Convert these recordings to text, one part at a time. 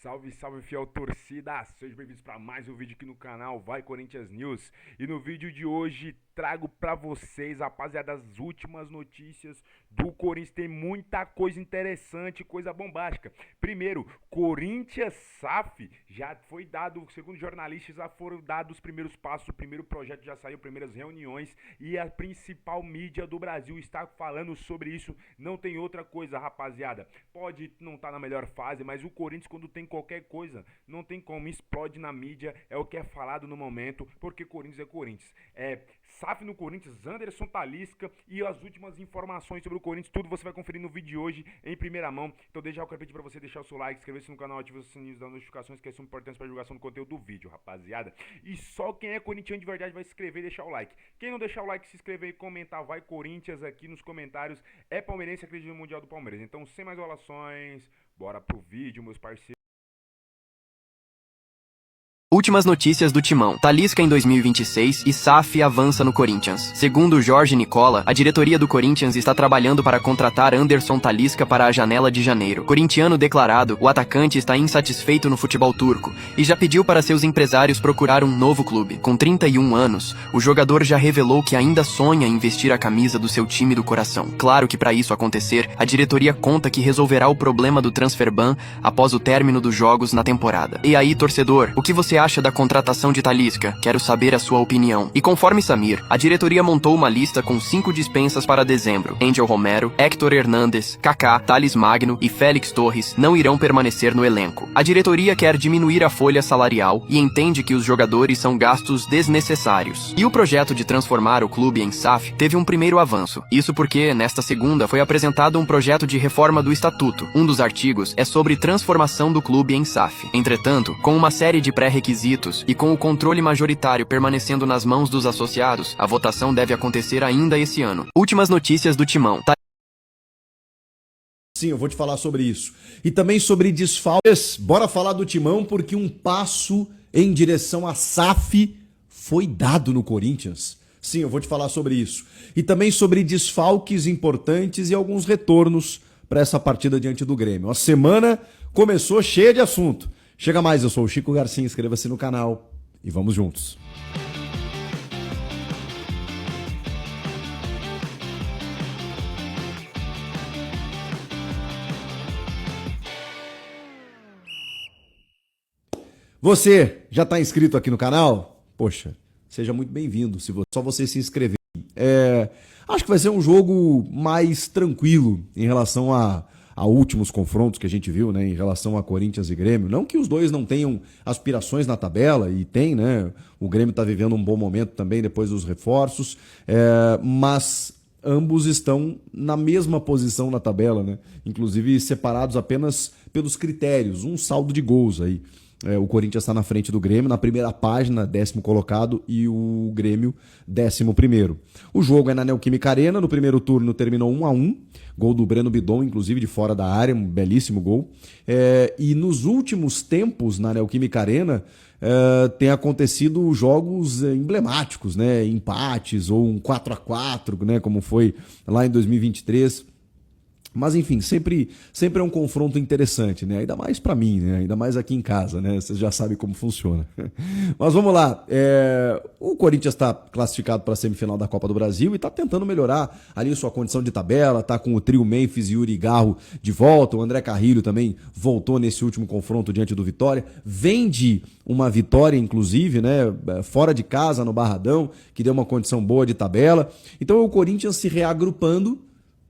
Salve, salve, fiel torcida! Sejam bem-vindos para mais um vídeo aqui no canal Vai Corinthians News. E no vídeo de hoje trago para vocês, rapaziada, as últimas notícias do Corinthians. Tem muita coisa interessante, coisa bombástica. Primeiro, Corinthians SAF já foi dado, segundo jornalistas, já foram dados os primeiros passos, o primeiro projeto já saiu, primeiras reuniões e a principal mídia do Brasil está falando sobre isso. Não tem outra coisa, rapaziada. Pode não estar na melhor fase, mas o Corinthians, quando tem qualquer coisa, não tem como, explode na mídia, é o que é falado no momento, porque Corinthians é Corinthians. SAF no Corinthians, Anderson Talisca e as últimas informações sobre o Corinthians, tudo você vai conferir no vídeo de hoje em primeira mão. Então desde já eu quero pedir pra você deixar o seu like, inscrever-se no canal, ativar os sininhos das notificações, que são importantes pra divulgação do conteúdo do vídeo, rapaziada. E só quem é corintiano de verdade vai se inscrever e deixar o like. Quem não deixar o like, se inscrever e comentar Vai Corinthians aqui nos comentários, é palmeirense, acredita no Mundial do Palmeiras. Então sem mais enrolações, bora pro vídeo, meus parceiros. Últimas notícias do Timão. Talisca em 2026 e SAF avança no Corinthians. Segundo Jorge Nicola, a diretoria do Corinthians está trabalhando para contratar Anderson Talisca para a janela de janeiro. Corintiano declarado, o atacante está insatisfeito no futebol turco e já pediu para seus empresários procurar um novo clube. Com 31 anos, o jogador já revelou que ainda sonha em vestir a camisa do seu time do coração. Claro que para isso acontecer, a diretoria conta que resolverá o problema do transfer ban após o término dos jogos na temporada. E aí, torcedor, o que você acha da contratação de Talisca? Quero saber a sua opinião. E conforme Samir, a diretoria montou uma lista com 5 dispensas para dezembro. Angel Romero, Héctor Hernandes, Kaká, Thales Magno e Félix Torres não irão permanecer no elenco. A diretoria quer diminuir a folha salarial e entende que os jogadores são gastos desnecessários. E o projeto de transformar o clube em SAF teve um primeiro avanço. Isso porque, nesta segunda, foi apresentado um projeto de reforma do estatuto. Um dos artigos é sobre transformação do clube em SAF. Entretanto, com uma série de pré-requisitos e com o controle majoritário permanecendo nas mãos dos associados, a votação deve acontecer ainda esse ano. Últimas notícias do Timão. Sim, eu vou te falar sobre isso. E também sobre desfalques. Bora falar do Timão, porque um passo em direção à SAF foi dado no Corinthians. Sim, eu vou te falar sobre isso. E também sobre desfalques importantes e alguns retornos para essa partida diante do Grêmio. A semana começou cheia de assunto. Chega mais, eu sou o Chico Garcia, inscreva-se no canal e vamos juntos. Você já está inscrito aqui no canal? Poxa, seja muito bem-vindo, só você se inscrever. Acho que vai ser um jogo mais tranquilo em relação a últimos confrontos que a gente viu, né, em relação a Corinthians e Grêmio. Não que os dois não tenham aspirações na tabela, e tem, né? O Grêmio está vivendo um bom momento também depois dos reforços, mas ambos estão na mesma posição na tabela, né? Inclusive separados apenas pelos critérios, um saldo de gols aí. O Corinthians está na frente do Grêmio, na primeira página, 10º colocado, e o Grêmio, 11º. O jogo é na Neoquímica Arena, no primeiro turno terminou 1-1, gol do Breno Bidon, inclusive de fora da área, um belíssimo gol. E nos últimos tempos, na Neoquímica Arena, tem acontecido jogos emblemáticos, né? Empates ou um 4-4, né? Como foi lá em 2023. Mas enfim, sempre é um confronto interessante, né? Ainda mais pra mim, né? Ainda mais aqui em casa, né? Vocês já sabem como funciona. Mas vamos lá. O Corinthians está classificado para a semifinal da Copa do Brasil e está tentando melhorar ali sua condição de tabela. Está com o trio Memphis e Yuri Garro de volta. O André Carrilho também voltou nesse último confronto diante do Vitória. Vem de uma vitória, inclusive, né? Fora de casa, no Barradão, que deu uma condição boa de tabela. Então o Corinthians se reagrupando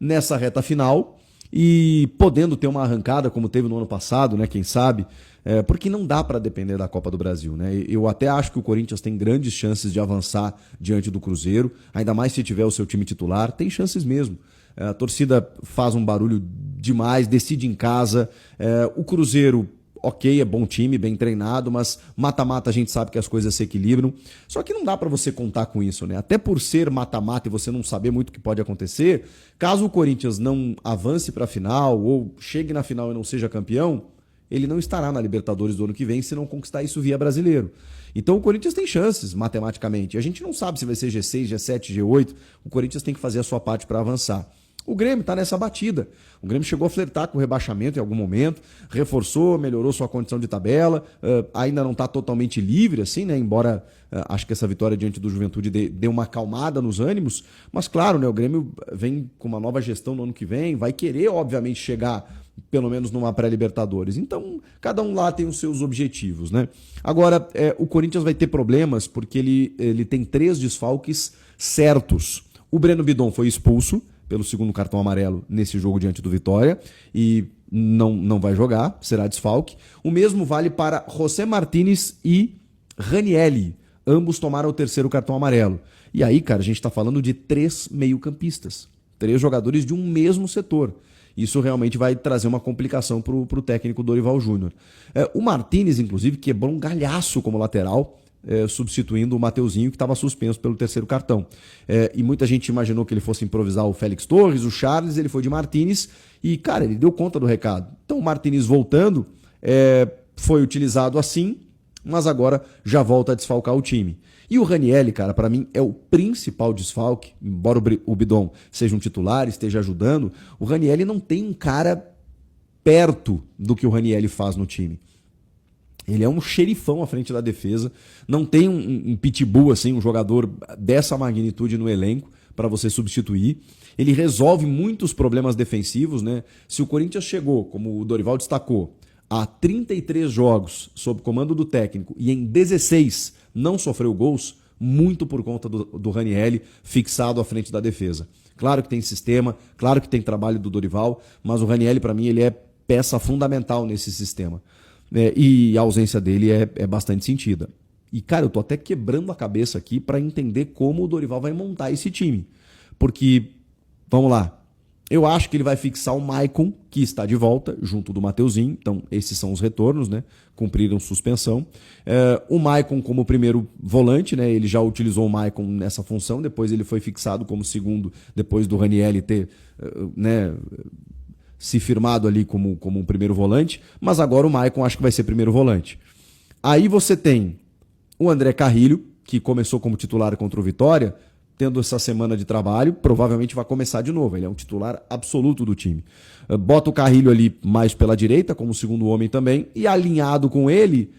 nessa reta final e podendo ter uma arrancada como teve no ano passado, né? Quem sabe, porque não dá para depender da Copa do Brasil, né? Eu até acho que o Corinthians tem grandes chances de avançar diante do Cruzeiro, ainda mais se tiver o seu time titular, tem chances mesmo. A torcida faz um barulho demais, decide em casa, o Cruzeiro, ok, é bom time, bem treinado, mas mata-mata a gente sabe que as coisas se equilibram. Só que não dá pra você contar com isso, né? Até por ser mata-mata e você não saber muito o que pode acontecer, caso o Corinthians não avance pra final ou chegue na final e não seja campeão, ele não estará na Libertadores do ano que vem se não conquistar isso via brasileiro. Então o Corinthians tem chances, matematicamente. A gente não sabe se vai ser G6, G7, G8. O Corinthians tem que fazer a sua parte para avançar. o Grêmio está nessa batida. O Grêmio chegou a flertar com o rebaixamento em algum momento, reforçou, melhorou sua condição de tabela, ainda não está totalmente livre, assim, né? Embora acho que essa vitória diante do Juventude dê uma acalmada nos ânimos, mas claro, né? O Grêmio vem com uma nova gestão no ano que vem, vai querer, obviamente, chegar pelo menos numa pré-Libertadores. Então, cada um lá tem os seus objetivos, né? Agora, o Corinthians vai ter problemas porque ele tem 3 desfalques certos. O Breno Bidon foi expulso pelo segundo cartão amarelo nesse jogo diante do Vitória e não vai jogar, será desfalque. O mesmo vale para José Martínez e Ranielli. Ambos tomaram o terceiro cartão amarelo. E aí, cara, a gente está falando de 3 meio-campistas. 3 jogadores de um mesmo setor. Isso realmente vai trazer uma complicação para o técnico Dorival Júnior. O Martínez, inclusive, quebrou um galhaço como lateral, substituindo o Mateuzinho, que estava suspenso pelo terceiro cartão. E muita gente imaginou que ele fosse improvisar o Félix Torres, o Charles, ele foi de Martínez e, cara, ele deu conta do recado. Então o Martínez voltando foi utilizado assim, mas agora já volta a desfalcar o time. E o Ranielli, cara, para mim é o principal desfalque, embora o Bidon seja um titular, esteja ajudando, o Ranielli não tem um cara perto do que o Ranielli faz no time. Ele é um xerifão à frente da defesa, não tem um pitbull, assim, um jogador dessa magnitude no elenco para você substituir. Ele resolve muitos problemas defensivos, né? Se o Corinthians chegou, como o Dorival destacou, a 33 jogos sob comando do técnico e em 16 não sofreu gols, muito por conta do Ranielli fixado à frente da defesa. Claro que tem sistema, claro que tem trabalho do Dorival, mas o Ranielli, para mim, ele é peça fundamental nesse sistema. E a ausência dele é bastante sentida. E, cara, eu tô até quebrando a cabeça aqui para entender como o Dorival vai montar esse time. Porque, vamos lá, eu acho que ele vai fixar o Maicon, que está de volta, junto do Mateuzinho. Então, esses são os retornos, né? Cumpriram suspensão. O Maicon como primeiro volante, né? Ele já utilizou o Maicon nessa função, depois ele foi fixado como segundo, depois do Ranielli ter né, se firmado ali como um primeiro volante. Mas agora o Maicon acho que vai ser primeiro volante. Aí você tem o André Carrilho, que começou como titular contra o Vitória, tendo essa semana de trabalho, provavelmente vai começar de novo. Ele é um titular absoluto do time. Bota o Carrilho ali mais pela direita, como segundo homem também, e alinhado com ele,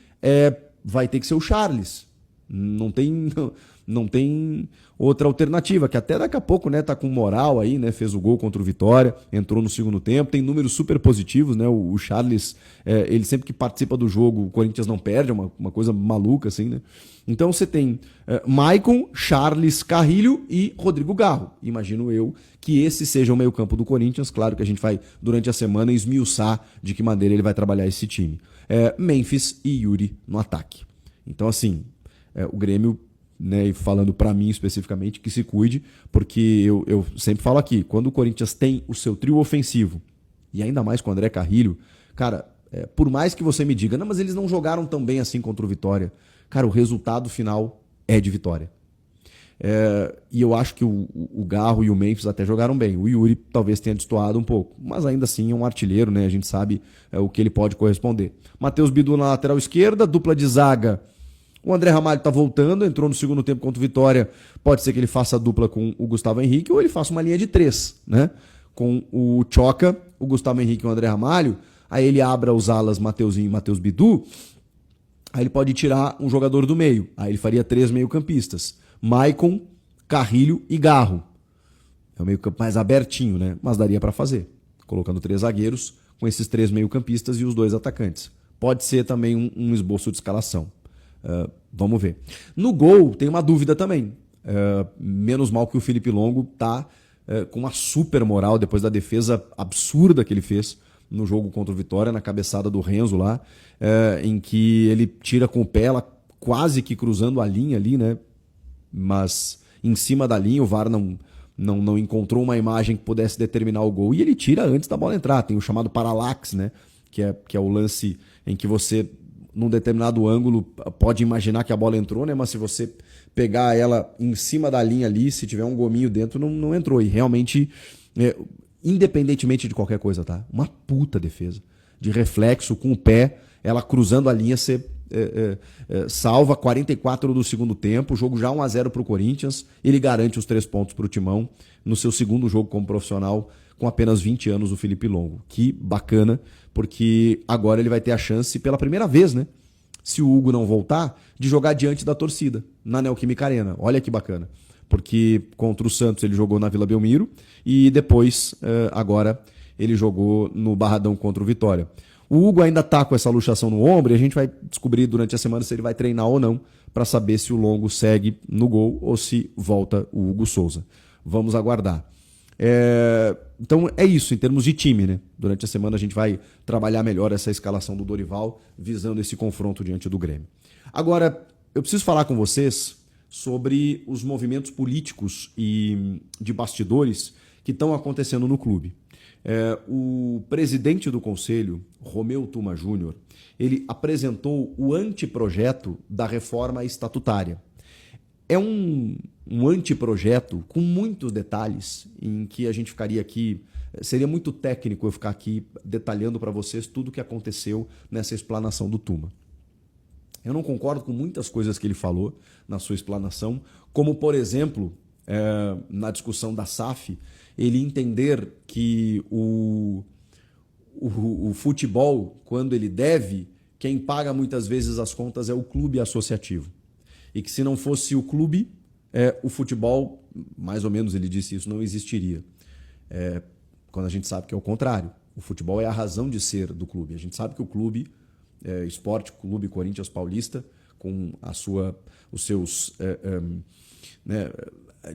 vai ter que ser o Charles. Não tem outra alternativa, que até daqui a pouco, né, tá com moral aí, né, fez o gol contra o Vitória, entrou no segundo tempo, tem números super positivos, né, o Charles, ele sempre que participa do jogo, o Corinthians não perde, é uma coisa maluca, assim, né. Então você tem Maicon, Charles, Carrilho e Rodrigo Garro. Imagino eu que esse seja o meio-campo do Corinthians. Claro que a gente vai, durante a semana, esmiuçar de que maneira ele vai trabalhar esse time. Memphis e Yuri no ataque. Então, assim, o Grêmio, né, e falando para mim especificamente, que se cuide, porque eu sempre falo aqui, quando o Corinthians tem o seu trio ofensivo, e ainda mais com o André Carrilho, cara, por mais que você me diga, não, mas eles não jogaram tão bem assim contra o Vitória. Cara, o resultado final é de vitória. E eu acho que o Garro e o Memphis até jogaram bem. O Yuri talvez tenha destoado um pouco, mas ainda assim é um artilheiro, né? A gente sabe o que ele pode corresponder. Matheus Bidu na lateral esquerda, dupla de zaga. O André Ramalho tá voltando, entrou no segundo tempo contra o Vitória. Pode ser que ele faça a dupla com o Gustavo Henrique ou ele faça uma linha de 3, né? Com o Choca, o Gustavo Henrique e o André Ramalho. Aí ele abra os alas Mateuzinho e Matheus Bidu. Aí ele pode tirar um jogador do meio. Aí ele faria 3 meio-campistas. Maicon, Carrilho e Garro. É um meio-campo mais abertinho, né? Mas daria para fazer. Colocando 3 zagueiros com esses 3 meio-campistas e os 2 atacantes. Pode ser também um esboço de escalação. Vamos ver. No gol, tem uma dúvida também. Menos mal que o Felipe Longo tá com uma super moral depois da defesa absurda que ele fez no jogo contra o Vitória, na cabeçada do Renzo lá, em que ele tira com o pé, ela quase que cruzando a linha ali, né? Mas em cima da linha o VAR não encontrou uma imagem que pudesse determinar o gol, e ele tira antes da bola entrar. Tem o chamado paralax, né? Que é o lance em que você, num determinado ângulo, pode imaginar que a bola entrou, né? Mas se você pegar ela em cima da linha ali, se tiver um gominho dentro, não entrou. E realmente, independentemente de qualquer coisa, tá? Uma puta defesa. De reflexo, com o pé, ela cruzando a linha, você salva 44 do segundo tempo, o jogo já 1-0 para o Corinthians, ele garante os 3 pontos para o Timão no seu segundo jogo como profissional, com apenas 20 anos, o Felipe Longo. Que bacana, porque agora ele vai ter a chance, pela primeira vez, né? Se o Hugo não voltar, de jogar diante da torcida, na Neoquímica Arena. Olha que bacana. Porque contra o Santos ele jogou na Vila Belmiro e depois, agora, ele jogou no Barradão contra o Vitória. O Hugo ainda está com essa luxação no ombro e a gente vai descobrir durante a semana se ele vai treinar ou não, para saber se o Longo segue no gol ou se volta o Hugo Souza. Vamos aguardar. Então é isso em termos de time, né? Durante a semana a gente vai trabalhar melhor essa escalação do Dorival, visando esse confronto diante do Grêmio. Agora, eu preciso falar com vocês sobre os movimentos políticos e de bastidores que estão acontecendo no clube. O presidente do conselho, Romeu Tuma Júnior, ele apresentou o anteprojeto da reforma estatutária. É um anteprojeto com muitos detalhes, em que a gente ficaria aqui, seria muito técnico eu ficar aqui detalhando para vocês tudo o que aconteceu nessa explanação do Tuma. Eu não concordo com muitas coisas que ele falou na sua explanação, como, por exemplo, na discussão da SAF, ele entender que o futebol, quando ele deve, quem paga muitas vezes as contas é o clube associativo. E que se não fosse o clube, o futebol, mais ou menos ele disse isso, não existiria. Quando a gente sabe que é o contrário. O futebol é a razão de ser do clube. A gente sabe que o clube, Esporte Clube Corinthians Paulista, com os seus,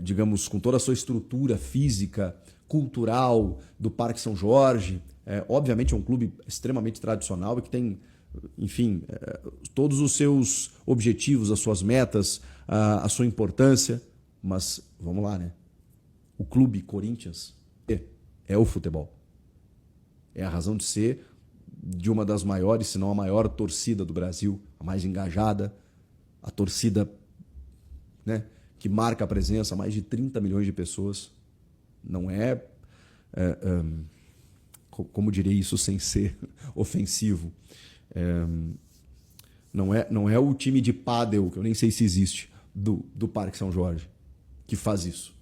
digamos, com toda a sua estrutura física, cultural, do Parque São Jorge, obviamente é um clube extremamente tradicional e que tem, enfim, todos os seus objetivos, as suas metas, a sua importância, mas vamos lá, né? O clube Corinthians é o futebol. É a razão de ser de uma das maiores, se não a maior torcida do Brasil, a mais engajada, a torcida, né, que marca a presença, mais de 30 milhões de pessoas. Não como diria isso sem ser ofensivo, não é o time de pádel, que eu nem sei se existe, do Parque São Jorge, que faz isso.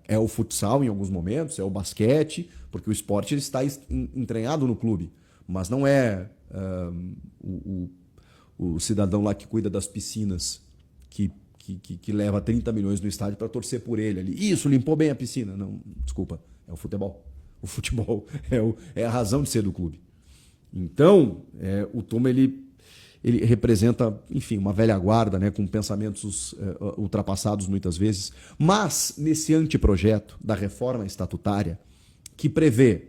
É o futsal em alguns momentos, é o basquete, porque o esporte ele está entranhado no clube, mas não é o cidadão lá que cuida das piscinas, que leva 30 milhões no estádio para torcer por ele ali. Isso, limpou bem a piscina. Não, desculpa, é o futebol. O futebol é a razão de ser do clube. Então, o Tuma ele representa, enfim, uma velha guarda, né, com pensamentos ultrapassados muitas vezes. Mas, nesse anteprojeto da reforma estatutária, que prevê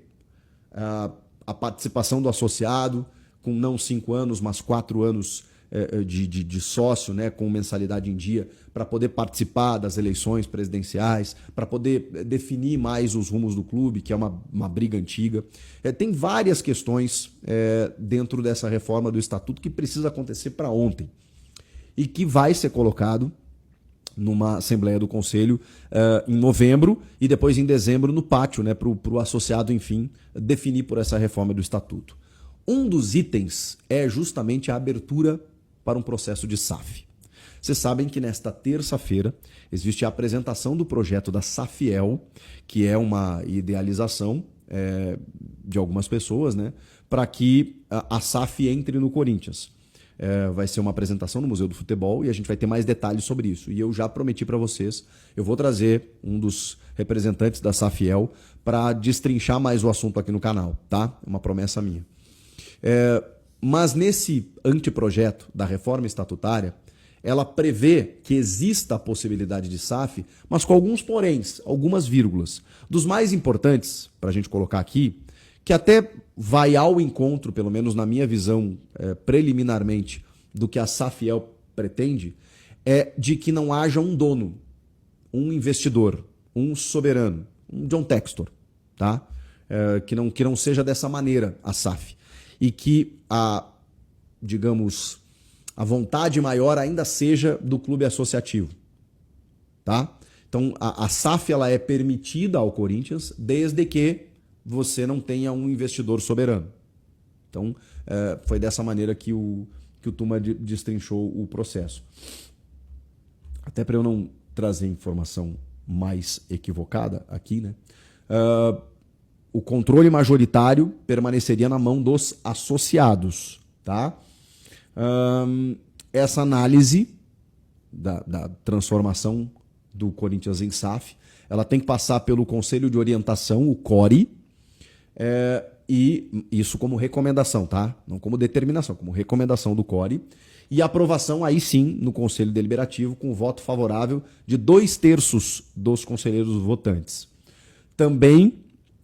a participação do associado com não 5 anos, mas 4 anos de sócio, né, com mensalidade em dia, para poder participar das eleições presidenciais, para poder definir mais os rumos do clube, que é uma briga antiga. Tem várias questões dentro dessa reforma do Estatuto que precisa acontecer para ontem e que vai ser colocado numa Assembleia do Conselho em novembro e depois em dezembro no pátio, né, para o associado, enfim, definir por essa reforma do Estatuto. Um dos itens é justamente a abertura para um processo de SAF. Vocês sabem que nesta terça-feira existe a apresentação do projeto da Safiel, que é uma idealização de algumas pessoas, né, para que a SAF entre no Corinthians. Vai ser uma apresentação no Museu do Futebol e a gente vai ter mais detalhes sobre isso. E eu já prometi para vocês, eu vou trazer um dos representantes da Safiel para destrinchar mais o assunto aqui no canal, tá? É uma promessa minha. Mas nesse anteprojeto da reforma estatutária, ela prevê que exista a possibilidade de SAF, mas com alguns poréns, algumas vírgulas. Dos mais importantes, para a gente colocar aqui, que até vai ao encontro, pelo menos na minha visão, preliminarmente, do que a Safiel pretende, é de que não haja um dono, um investidor, um soberano, um John Textor, tá? Que não seja dessa maneira a SAF. E que digamos, a vontade maior ainda seja do clube associativo, tá? Então, a SAF ela é permitida ao Corinthians desde que você não tenha um investidor soberano. Então, foi dessa maneira que que o Tuma destrinchou o processo. Até para eu não trazer informação mais equivocada aqui, né? O controle majoritário permaneceria na mão dos associados, tá? Essa análise da transformação do Corinthians em SAF, ela tem que passar pelo Conselho de Orientação, o CORE, e isso como recomendação, tá? Não como determinação, como recomendação do CORE, e aprovação aí sim no Conselho Deliberativo com voto favorável de 2/3 dos conselheiros votantes. Também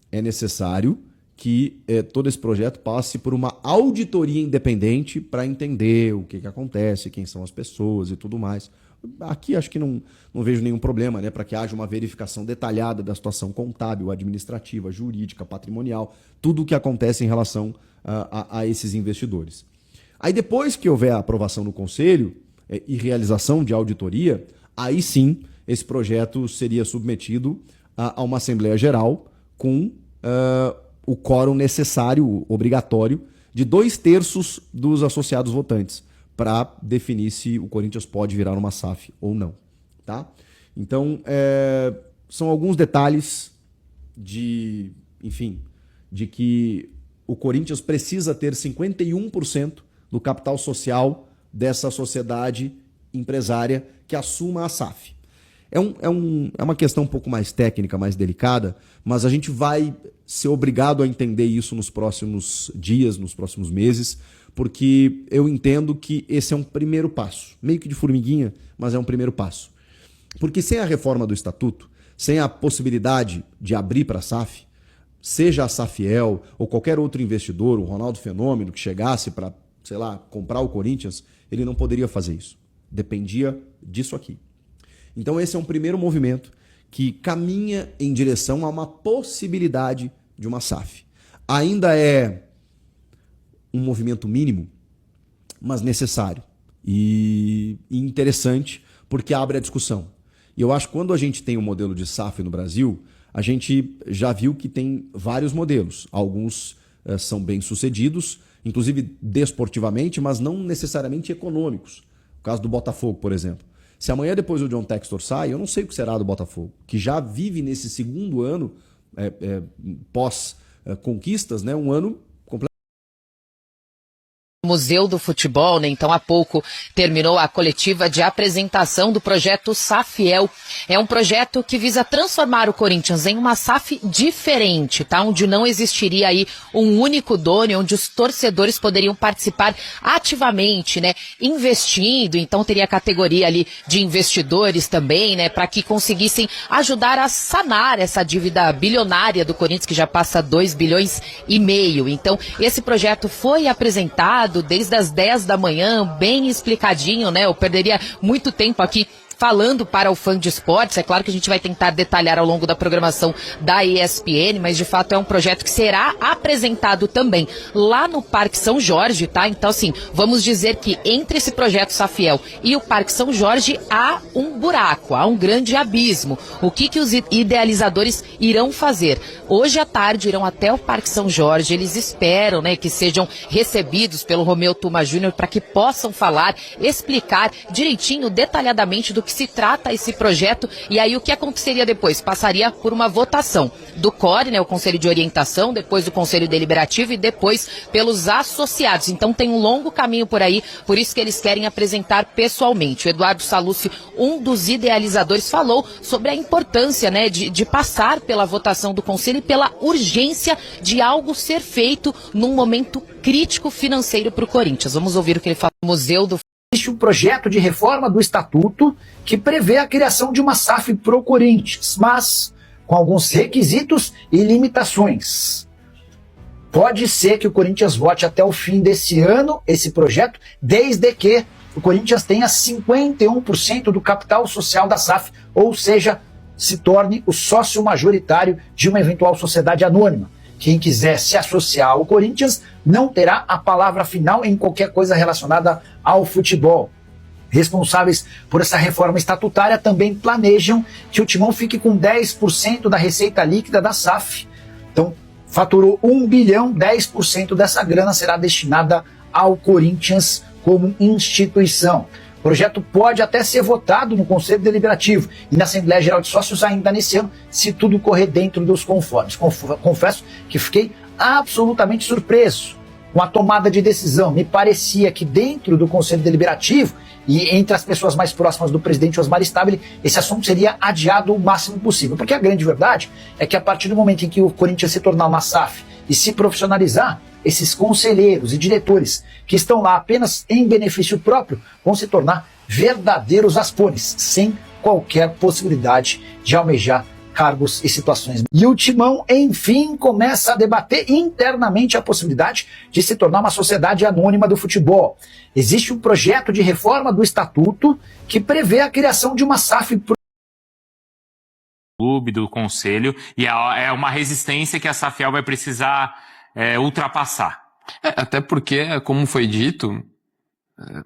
é necessário que todo esse projeto passe por uma auditoria independente para entender o que acontece, quem são as pessoas e tudo mais. Aqui acho que não vejo nenhum problema, né, para que haja uma verificação detalhada da situação contábil, administrativa, jurídica, patrimonial, tudo o que acontece em relação a esses investidores. Aí depois que houver a aprovação no Conselho e realização de auditoria, aí sim esse projeto seria submetido a uma Assembleia Geral com o quórum necessário, obrigatório, de 2/3 dos associados votantes, para definir se o Corinthians pode virar uma SAF ou não. Tá? Então, são alguns detalhes de que o Corinthians precisa ter 51% do capital social dessa sociedade empresária que assuma a SAF. É uma questão um pouco mais técnica, mais delicada, mas a gente vai ser obrigado a entender isso nos próximos dias, nos próximos meses, porque eu entendo que esse é um primeiro passo, meio que de formiguinha, mas é um primeiro passo. Porque sem a reforma do estatuto, sem a possibilidade de abrir para a SAF, seja a Safiel ou qualquer outro investidor, o Ronaldo Fenômeno, que chegasse para, sei lá, comprar o Corinthians, ele não poderia fazer isso. Dependia disso aqui. Então esse é um primeiro movimento que caminha em direção a uma possibilidade de uma SAF. Ainda é um movimento mínimo, mas necessário e interessante, porque abre a discussão. E eu acho que quando a gente tem um modelo de SAF no Brasil, a gente já viu que tem vários modelos. Alguns são bem-sucedidos, inclusive desportivamente, mas não necessariamente econômicos. O caso do Botafogo, por exemplo. Se amanhã depois o John Textor sai, eu não sei o que será do Botafogo, que já vive nesse segundo ano pós-conquistas, né, um ano Museu do Futebol, né? Então há pouco terminou a coletiva de apresentação do projeto Safiel. É um projeto que visa transformar o Corinthians em uma SAF diferente, tá? Onde não existiria aí um único dono, onde os torcedores poderiam participar ativamente, né? Investindo, então teria a categoria ali de investidores também, né? Para que conseguissem ajudar a sanar essa dívida bilionária do Corinthians, que já passa 2,5 bilhões. Então esse projeto foi apresentado desde as 10 da manhã, bem explicadinho, né? Eu perderia muito tempo aqui falando para o fã de esportes. É claro que a gente vai tentar detalhar ao longo da programação da ESPN, mas de fato é um projeto que será apresentado também lá no Parque São Jorge, tá? Então, assim, vamos dizer que entre esse projeto Safiel e o Parque São Jorge há um buraco, há um grande abismo. O que os idealizadores irão fazer? Hoje à tarde irão até o Parque São Jorge, eles esperam, né, que sejam recebidos pelo Romeu Tuma Júnior para que possam falar, explicar direitinho, detalhadamente do que se trata esse projeto. E aí o que aconteceria depois? Passaria por uma votação do CORE, né, o Conselho de Orientação, depois do Conselho Deliberativo e depois pelos associados. Então tem um longo caminho por aí, por isso que eles querem apresentar pessoalmente. O Eduardo Sallucci, um dos idealizadores, falou sobre a importância, né, de passar pela votação do Conselho e pela urgência de algo ser feito num momento crítico financeiro para o Corinthians. Vamos ouvir o que ele fala no Museu do... Existe um projeto de reforma do Estatuto que prevê a criação de uma SAF pro Corinthians, mas com alguns requisitos e limitações. Pode ser que o Corinthians vote até o fim desse ano esse projeto, desde que o Corinthians tenha 51% do capital social da SAF, ou seja, se torne o sócio majoritário de uma eventual sociedade anônima. Quem quiser se associar ao Corinthians não terá a palavra final em qualquer coisa relacionada ao futebol. Responsáveis por essa reforma estatutária também planejam que o Timão fique com 10% da receita líquida da SAF. Então, faturou 1 bilhão, 10% dessa grana será destinada ao Corinthians como instituição. O projeto pode até ser votado no Conselho Deliberativo e na Assembleia Geral de Sócios ainda nesse ano, se tudo correr dentro dos conformes. Confesso que fiquei absolutamente surpreso com a tomada de decisão. Me parecia que dentro do Conselho Deliberativo e entre as pessoas mais próximas do presidente Osmar Stabile, esse assunto seria adiado o máximo possível. Porque a grande verdade é que a partir do momento em que o Corinthians se tornar uma SAF e se profissionalizar, esses conselheiros e diretores que estão lá apenas em benefício próprio vão se tornar verdadeiros aspones, sem qualquer possibilidade de almejar cargos e situações. E o Timão, enfim, começa a debater internamente a possibilidade de se tornar uma sociedade anônima do futebol. Existe um projeto de reforma do estatuto que prevê a criação de uma SAF clube, do conselho, e é uma resistência que a SAFEL vai precisar ultrapassar. Até porque, como foi dito,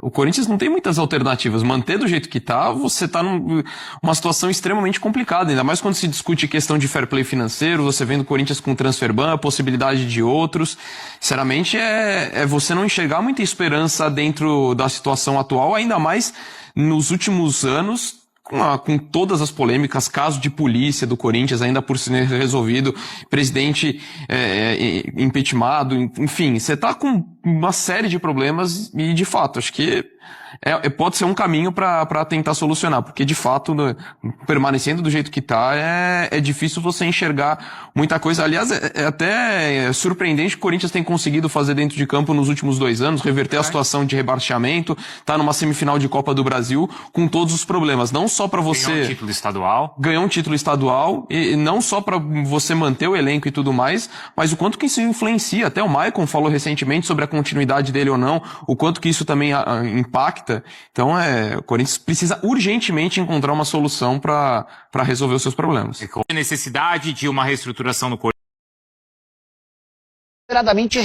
o Corinthians não tem muitas alternativas. Manter do jeito que tá, você tá numa situação extremamente complicada, ainda mais quando se discute questão de fair play financeiro, você vendo o Corinthians com transfer ban, a possibilidade de outros. Sinceramente, é você não enxergar muita esperança dentro da situação atual, ainda mais nos últimos anos, com todas as polêmicas, caso de polícia do Corinthians ainda por ser resolvido, presidente impeachmentado, enfim, você tá com uma série de problemas e, de fato, acho que pode ser um caminho para tentar solucionar, porque, de fato, permanecendo do jeito que tá, é difícil você enxergar muita coisa. Aliás, é até surpreendente que o Corinthians tem conseguido fazer dentro de campo nos últimos 2 anos, reverter a situação de rebaixamento, tá numa semifinal de Copa do Brasil, com todos os problemas, não só para você... Ganhou um título estadual. Ganhou um título estadual, e não só para você manter o elenco e tudo mais, mas o quanto que isso influencia. Até o Maicon falou recentemente sobre a continuidade dele ou não, o quanto que isso também impacta. Então, o Corinthians precisa urgentemente encontrar uma solução para resolver os seus problemas. A necessidade de uma reestruturação no Corinthians.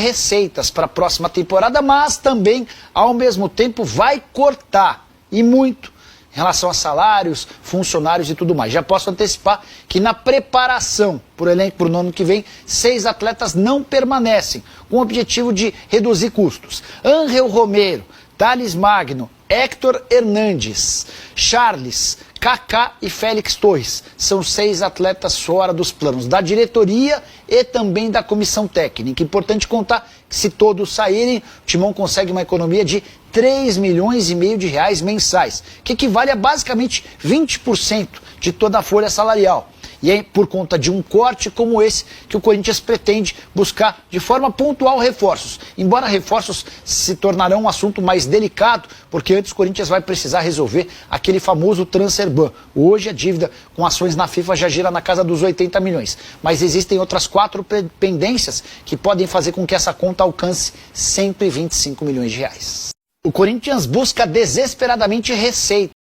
Receitas para a próxima temporada, mas também, ao mesmo tempo, vai cortar, e muito, em relação a salários, funcionários e tudo mais. Já posso antecipar que na preparação por elenco para o ano que vem, 6 atletas não permanecem, com o objetivo de reduzir custos. Ángel Romero, Thales Magno, Héctor Hernandes, Charles, Kaká e Félix Torres. São 6 atletas fora dos planos da diretoria e também da comissão técnica. Importante contar que se todos saírem, o Timão consegue uma economia de 3,5 milhões de reais mensais, que equivale a basicamente 20% de toda a folha salarial. E é por conta de um corte como esse que o Corinthians pretende buscar de forma pontual reforços. Embora reforços se tornarão um assunto mais delicado, porque antes o Corinthians vai precisar resolver aquele famoso transfer ban. Hoje a dívida com ações na FIFA já gira na casa dos 80 milhões. Mas existem outras 4 pendências que podem fazer com que essa conta alcance 125 milhões de reais. O Corinthians busca desesperadamente receita.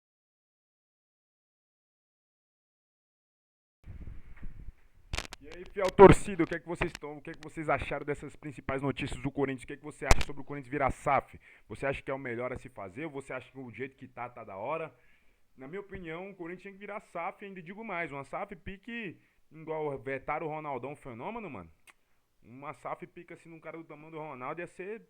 Fiel torcida, o que é que vocês acharam dessas principais notícias do Corinthians? O que é que você acha sobre o Corinthians virar SAF? Você acha que é o melhor a se fazer? Ou você acha que o jeito que tá da hora? Na minha opinião, o Corinthians tinha que virar SAF, ainda digo mais, uma SAF pique igual vetaram o Ronaldão Fenômeno, mano. Uma SAF pica assim num cara do tamanho do Ronaldo ia ser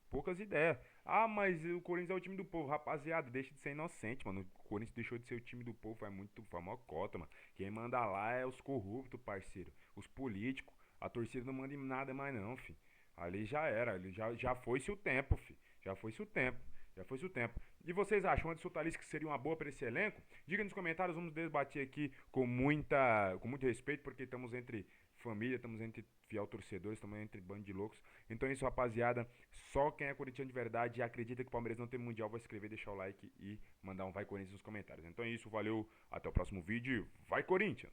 poucas ideias. Ah, mas o Corinthians é o time do povo. Rapaziada, deixa de ser inocente, mano. O Corinthians deixou de ser o time do povo, faz mó cota, mano. Quem manda lá é os corruptos, parceiro. Os políticos. A torcida não manda em nada mais não, fi. Ali já era, ali já foi-se o tempo, fi. Já foi-se o tempo. E vocês acham, Anderson Talisca seria uma boa para esse elenco? Diga nos comentários, vamos debater aqui com muito respeito, porque estamos entre família, estamos entre fiel torcedores, estamos entre bando de loucos. Então é isso, rapaziada. Só quem é corintiano de verdade e acredita que o Palmeiras não tem mundial vai escrever, deixar o like e mandar um Vai Corinthians nos comentários. Então é isso, valeu, até o próximo vídeo. Vai Corinthians!